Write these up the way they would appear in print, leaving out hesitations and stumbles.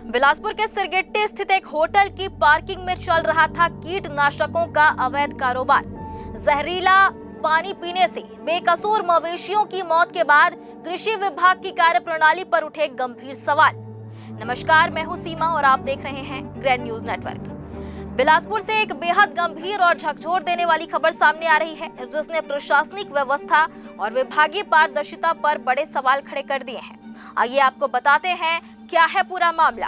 बिलासपुर के सिरगिट्टी स्थित एक होटल की पार्किंग में चल रहा था कीटनाशकों का अवैध कारोबार। जहरीला पानी पीने से बेकसूर मवेशियों की मौत के बाद कृषि विभाग की कार्यप्रणाली पर उठे गंभीर सवाल। नमस्कार, मैं हूं सीमा और आप देख रहे हैं ग्रैंड न्यूज नेटवर्क। बिलासपुर से एक बेहद गंभीर और झकझोर देने वाली खबर सामने आ रही है, जिसने प्रशासनिक व्यवस्था और विभागीय पारदर्शिता पर बड़े सवाल खड़े कर दिए हैं। आइए आपको बताते हैं क्या है पूरा मामला।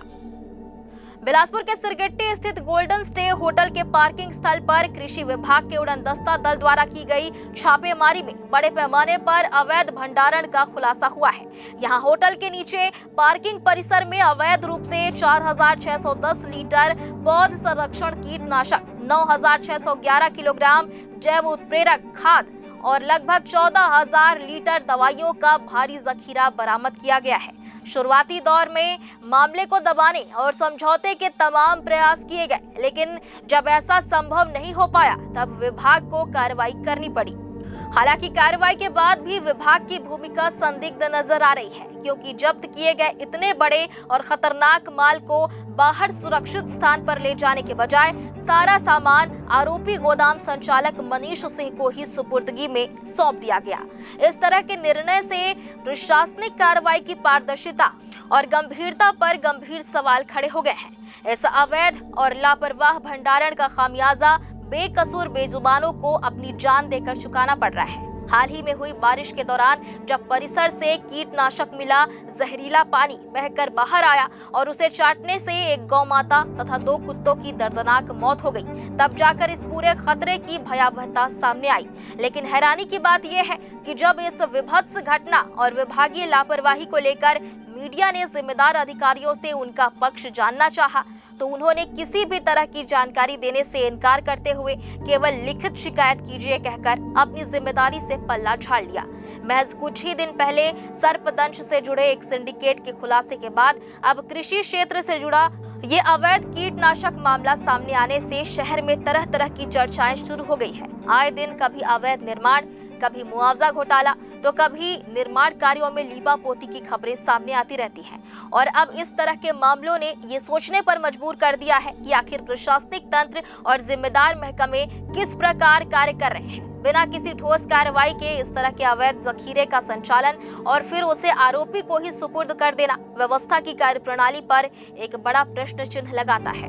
बिलासपुर के सिरगिट्टी स्थित गोल्डन स्टे होटल के पार्किंग स्थल पर कृषि विभाग के उड़नदस्ता दल द्वारा की गई छापेमारी में बड़े पैमाने पर अवैध भंडारण का खुलासा हुआ है। यहां होटल के नीचे पार्किंग परिसर में अवैध रूप से 4610 लीटर पौध संरक्षण कीटनाशक, 9611 किलोग्राम जैव उत्प्रेरक खाद और लगभग 14000 लीटर दवाइयों का भारी जखीरा बरामद किया गया है। शुरुआती दौर में मामले को दबाने और समझौते के तमाम प्रयास किए गए, लेकिन जब ऐसा संभव नहीं हो पाया तब विभाग को कार्रवाई करनी पड़ी। हालांकि कार्रवाई के बाद भी विभाग की भूमिका संदिग्ध नजर आ रही है, क्योंकि जब्त किए गए इतने बड़े और खतरनाक माल को बाहर सुरक्षित स्थान पर ले जाने के बजाय सारा सामान आरोपी गोदाम संचालक मनीष सिंह को ही सुपुर्दगी में सौंप दिया गया। इस तरह के निर्णय से प्रशासनिक कार्रवाई की पारदर्शिता और गंभीरता पर गंभीर सवाल खड़े हो गए हैं। इस अवैध और लापरवाह भंडारण का खामियाजा बेकसूर बेजुबानों को अपनी जान देकर चुकाना पड़ रहा है। हाल ही में हुई बारिश के दौरान जब परिसर से कीटनाशक मिला, जहरीला पानी बहकर बाहर आया और उसे चाटने से एक गौ माता तथा 2 कुत्तों की दर्दनाक मौत हो गई, तब जाकर इस पूरे खतरे की भयावहता सामने आई। लेकिन हैरानी की बात यह है कि जब इस विभत्स घटना और विभागीय लापरवाही को लेकर मीडिया ने जिम्मेदार अधिकारियों से उनका पक्ष जानना चाहा, तो उन्होंने किसी भी तरह की जानकारी देने से इनकार करते हुए केवल लिखित शिकायत कीजिए कहकर अपनी जिम्मेदारी से पल्ला झाड़ लिया। महज कुछ ही दिन पहले सर्पदंश से जुड़े एक सिंडिकेट के खुलासे के बाद अब कृषि क्षेत्र से जुड़ा ये अवैध कीटनाशक मामला सामने आने से शहर में तरह तरह की चर्चाएं शुरू हो गई है। आए दिन कभी अवैध निर्माण, कभी मुआवजा घोटाला, तो कभी निर्माण कार्यों में लीपापोती की खबरें सामने आती रहती हैं। और अब इस तरह के मामलों ने ये सोचने पर मजबूर कर दिया है कि आखिर प्रशासनिक तंत्र और जिम्मेदार महकमे किस प्रकार कार्य कर रहे हैं। बिना किसी ठोस कार्रवाई के इस तरह के अवैध जखीरे का संचालन और फिर उसे आरोपी को ही सुपुर्द कर देना व्यवस्था की कार्यप्रणाली पर एक बड़ा प्रश्न चिन्ह लगाता है।